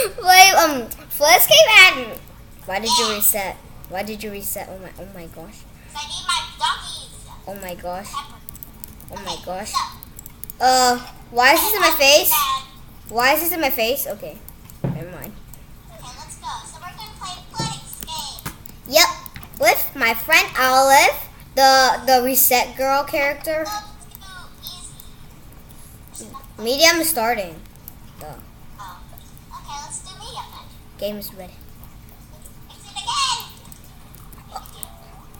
Wait, let's keep adding. Why did you reset? Why did you reset? Oh my gosh. I need my doggies. Oh my gosh. Pepper. Oh my gosh. So, Why is this in my face? Dad. Why is this in my face? Okay, never mind. Okay, let's go. So we're gonna play Blood Escape. Yep, with my friend Olive, the reset girl character. Let's do easy. Medium is starting. Duh. Oh. Okay, let's do medium then. Game is ready. Fix it again.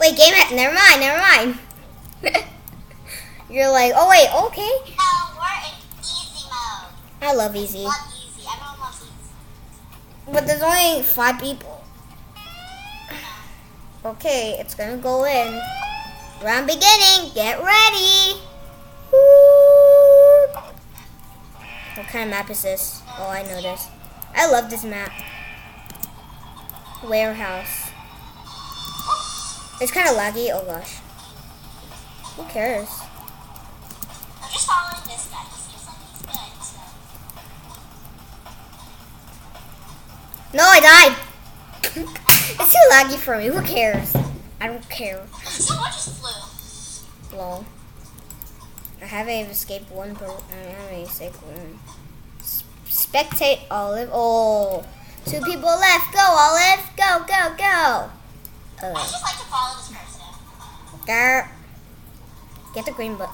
Wait, never mind, never mind. You're like, oh wait, okay. No, we're in easy mode. I love easy. Love easy. Everyone loves easy. But there's only 5 people. Okay, it's gonna go in. Round beginning, get ready. Woo. What kind of map is this? Oh, I know this. I love this map. Warehouse. It's kind of laggy. Oh gosh. Who cares? I'm just following this guy. He seems like he's good. So. No, I died. It's too laggy for me. Who cares? I don't care. Someone just flew. Lol. I have a escape one, but I have a escape one. Spectate Olive. Oh, 2 people left. Go, Olive. Go, go, go. I just like to follow this person. There. Get the green butt.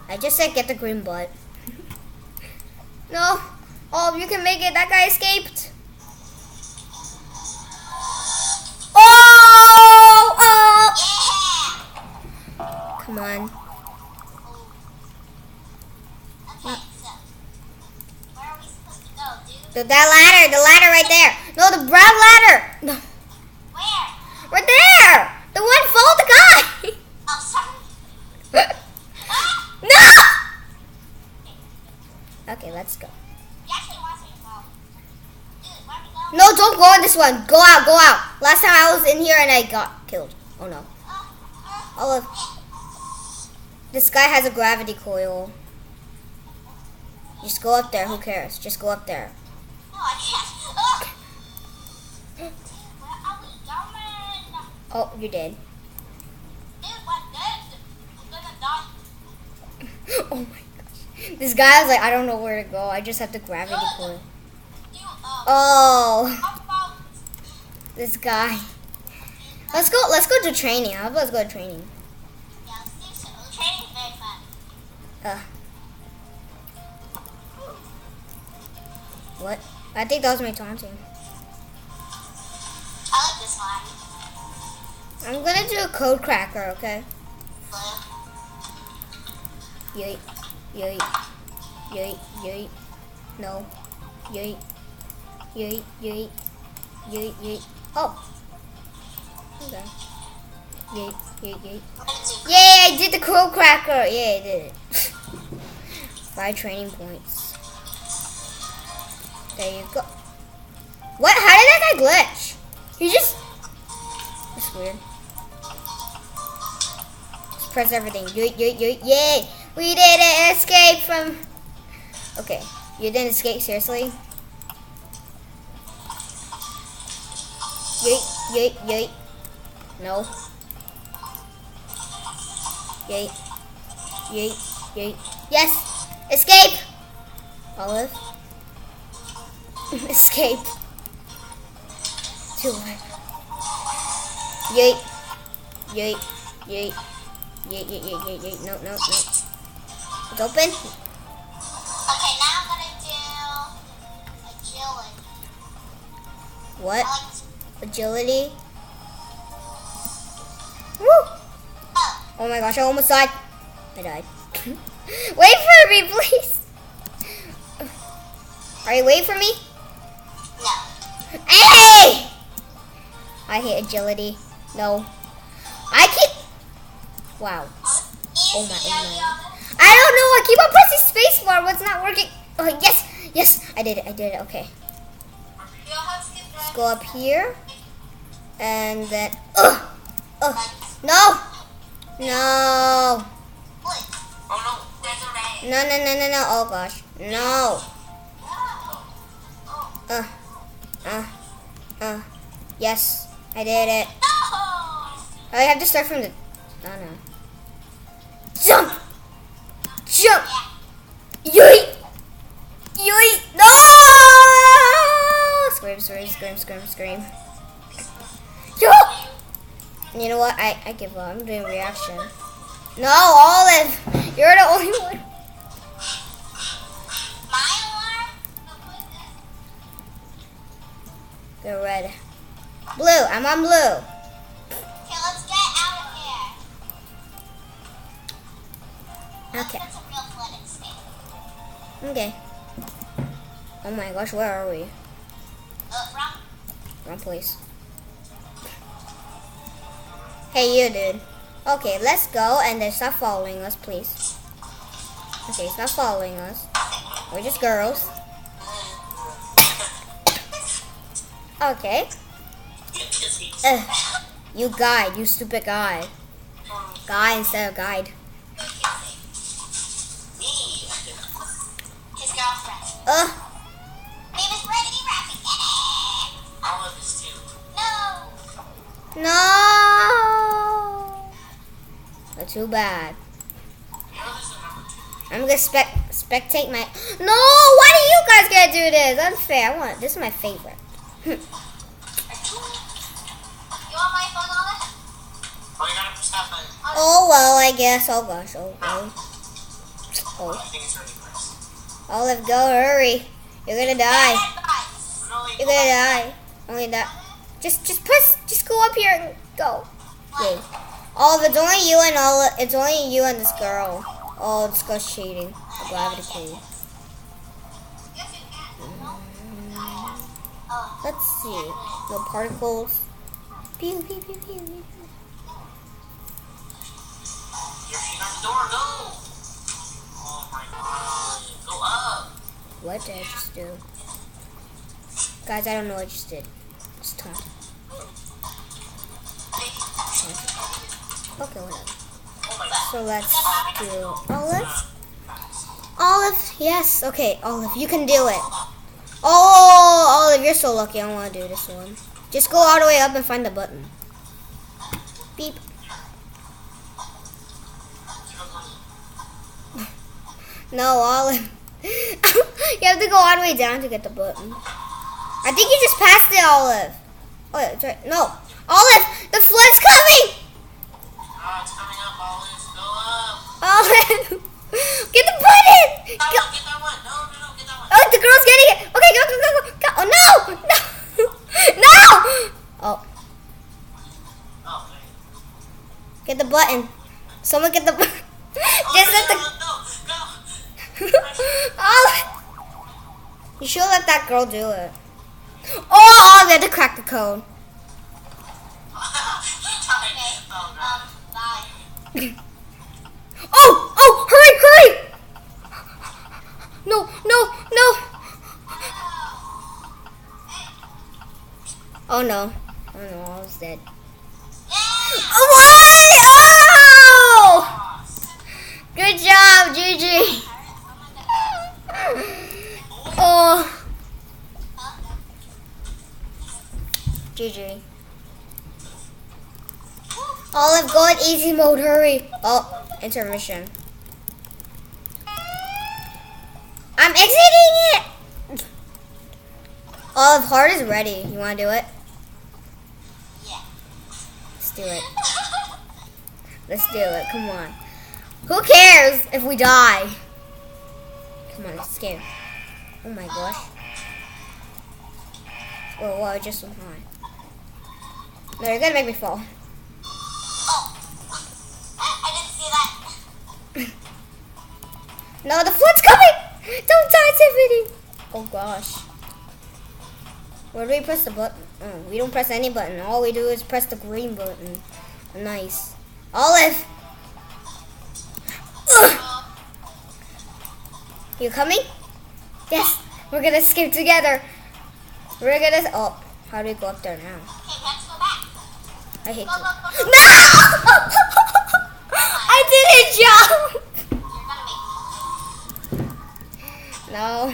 I just said get the green butt. No. Oh, you can make it. That guy escaped. Oh! Oh! Yeah! Come on. Okay, so. Where are we supposed to go, dude? The ladder right there. No, the brown ladder. No, Where? right there. The one follow the guy. Oh, sorry. No. Okay, let's go. He actually wants me to go. Dude, where are we going? No, don't go on this one. Go out, go out. Last time I was in here and I got killed. Oh no. Olive. This guy has a gravity coil. Just go up there. Who cares? Just go up there. No, I can't. Dude, where are we going? Oh, you're dead. Dude, what good? I'm gonna die. Oh my gosh. This guy is like, I don't know where to go. I just have the gravity coil. Dude, Oh, how about... this guy. Let's go to training. How about let's go to training? Yeah, let's do so. Training's very fun. What? I think that was my taunting. I like this one. I'm gonna do a code cracker, okay? Blue. Yeet, yeet, yeet, yeet. No. Yeet, yeet, yeet, yeet, yeet. Oh. Okay. Yeet, yeet, yeet. We're gonna do... Yay, I did the code cracker. Yay, I did it. 5 training points. There you go. What? How did that guy glitch? He just... That's weird. Just press everything. Yay! We didn't escape from... Okay. You didn't escape, seriously? Yeet. No. Yeet. Yes! Escape! Olive. Escape. Too late. Yeet. No. It's open. Okay, now I'm gonna do... agility. What? I like... Agility. Woo! Oh, Oh my gosh, I almost died. I died. Wait for me, please. Are you waiting for me? no. Hey! I hate agility. No. I keep... Wow. Easy, my. yo-yo. I don't know. I keep on pressing spacebar. What's not working? Oh, yes. I did it. Okay. You'll have to skip Let's that. go up here. And then... Like, No. wait. Oh no, there's a ray. No. Oh gosh. No. Oh. Yes, I did it. No! I have to start from the. Oh no. Jump! Jump! Yoink! Yoink! No! Scream, scream, scream, scream, scream. Yo! You know what? I give up. I'm doing reaction. No, Olive! You're the only one. My alarm? Go red. Blue. I'm on blue. Okay, let's get out of here. Okay. That's a real flood escape. Okay. Oh my gosh, where are we? Wrong. Wrong place. Hey, you dude. Okay, let's go and then stop following us, please. Okay, stop following us. We're just girls. Okay. You guide, you stupid guy. Guy instead of guide. His girlfriend. Name is Ready Rabbit. Olive is too. No. No. That's too bad. You know there's a number 2. I'm gonna spectate my. No, why do you guys gotta do this? Unfair. This is my favorite. You want my phone, Olive? Oh, you gotta stop it. Oh well, I guess. Oh gosh. Oh. I Oh. think it's already pressed. Olive, go, hurry. You're gonna die. No, You're gonna die. Only that. Just press. Just go up here and go. Yay. Olive, it's only you and Olive. It's only you and this girl. Oh, this girl's cheating. The gravity key. Let's see. No particles. Pew pew pew pew. Pew. You're shooting on the door. Go. Oh my god. Go up. What did I just do? Guys, I don't know what I just did. Just taunt. Okay, whatever. Oh my god. So let's do Olive. Olive, yes. Okay, Olive, you can do it. Oh, Olive, you're so lucky. I don't want to do this one. Just go all the way up and find the button. Beep. No, Olive. You have to go all the way down to get the button. I think you just passed it, Olive. Oh, yeah, that's right. No. Olive, the flood's coming! It's coming up, Olive. Go up. Olive! Get the button! No, Go. get that one. No, get that one. Oh, the girl's getting it! Okay, go, go, go, go! Go. Oh, no! No! No! Oh, Oh, wait. get the button. Someone get the button. Just let the... No, go. Olive! You should let that girl do it. Oh, Olive, you had to crack the code. Bye. Oh, hurry, hurry! No, no, no! Oh no, I was dead. Oh, why? Oh! Good job, Gigi. Oh, Gigi. Olive, go in easy mode, hurry. Oh, intermission. I'm exiting it. Olive, heart is ready. You want to do it? Yeah. Let's do it. Let's do it. Come on. Who cares if we die? Come on, let's scare. Oh my gosh. Whoa, I just went high. No, you're gonna make me fall. Oh. I didn't see that. No, the flood's coming! Don't die, Tiffany! Oh gosh. Where do we press the button? Oh, we don't press any button. All we do is press the green button. Nice. Olive! Ugh. You coming? Yes. We're gonna escape together. We're gonna... Oh, how do we go up there now? Okay, let's go back. I hate Go, you. go, go, go. No! I didn't jump! You're gonna make No.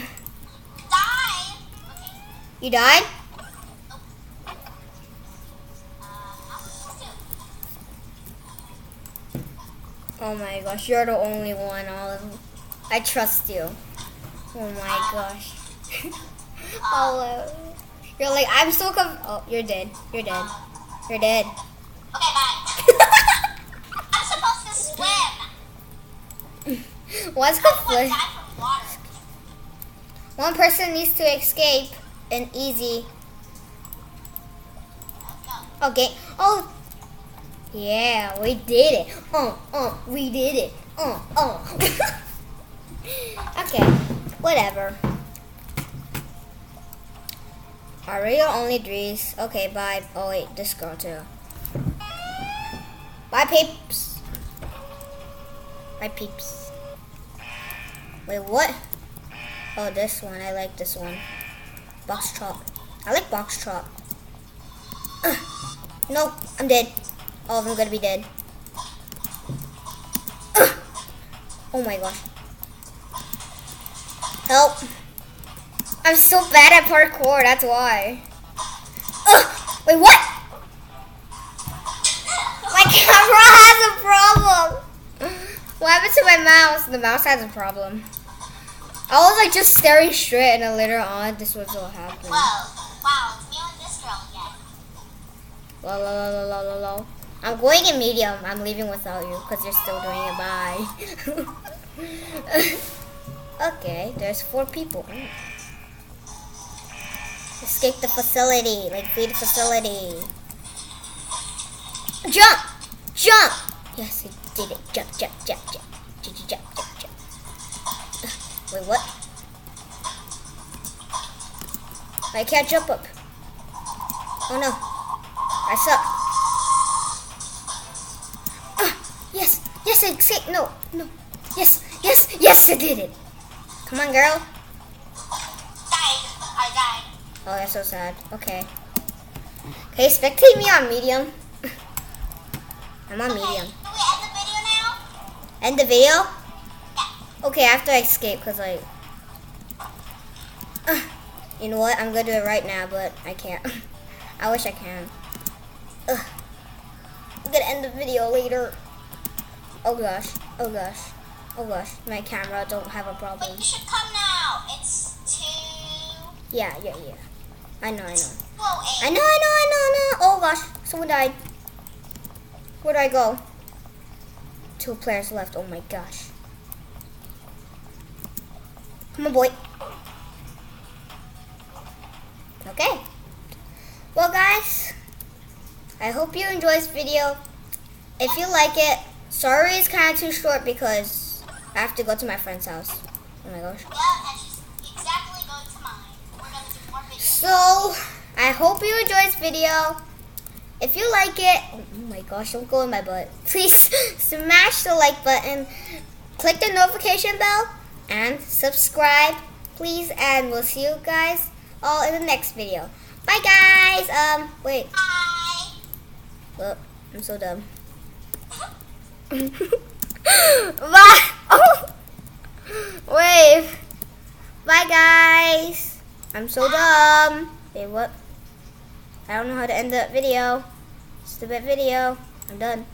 die. Okay. You died? Oh my gosh, you're the only one, Olive. I trust you. Oh my gosh. Olive. You're like, I'm so oh, you're dead. You're dead. You're dead. Okay, bye. I'm supposed to swim. What's I good would for? die from water. One person needs to escape and easy. Okay. Oh. Yeah, we did it. We did it. Okay, whatever. Are we your only Dries? Okay, bye. Oh wait, this girl too. Bye, peeps. Bye, peeps. Wait, what? Oh, this one. I like this one. Box chop. I like box chop. No, I'm dead. All of them gonna be dead. Oh my gosh. Help. I'm so bad at parkour, that's why. Wait, what? My camera has a problem. What happened to my mouse? The mouse has a problem. I was like just staring straight and then later on this was what happened. Whoa. Wow, it's me and this girl again. Lol. I'm going in medium. I'm leaving without you because you're still doing it. Bye. Okay, there's 4 people. Escape the facility. Like, flee the facility. Jump! Jump! Yes, I did it. Jump. Wait, what? I can't jump up. Oh no. I suck. Yes, I escaped. No. Yes, I did it. Come on, girl. I died. Oh, that's so sad. Okay, spectate me on medium. I'm on medium. Can we end the video now? End the video? Yeah. Okay, after I escape, because like... you know what? I'm going to do it right now, but I can't. I wish I can. I'm going to end the video later. Oh gosh. My camera don't have a problem. But you should come now. It's 2. Yeah. I know. 2:08. I know. Oh gosh, someone died. Where do I go? 2 players left. Oh my gosh. Come on, boy. Okay. Well, guys, I hope you enjoyed this video. If you like it, sorry it's kind of too short because I have to go to my friend's house. Oh my gosh. Yeah, and she's exactly going to mine. We're going to do more videos. So, I hope you enjoyed this video. If you like it, oh my gosh, don't go in my butt. Please smash the like button, click the notification bell, and subscribe, please. And we'll see you guys all in the next video. Bye, guys. Wait. Bye. Well, I'm so dumb. Bye. Oh, wave. Bye, guys. I'm so dumb. Wait, what? I don't know how to end the video. Stupid video. I'm done.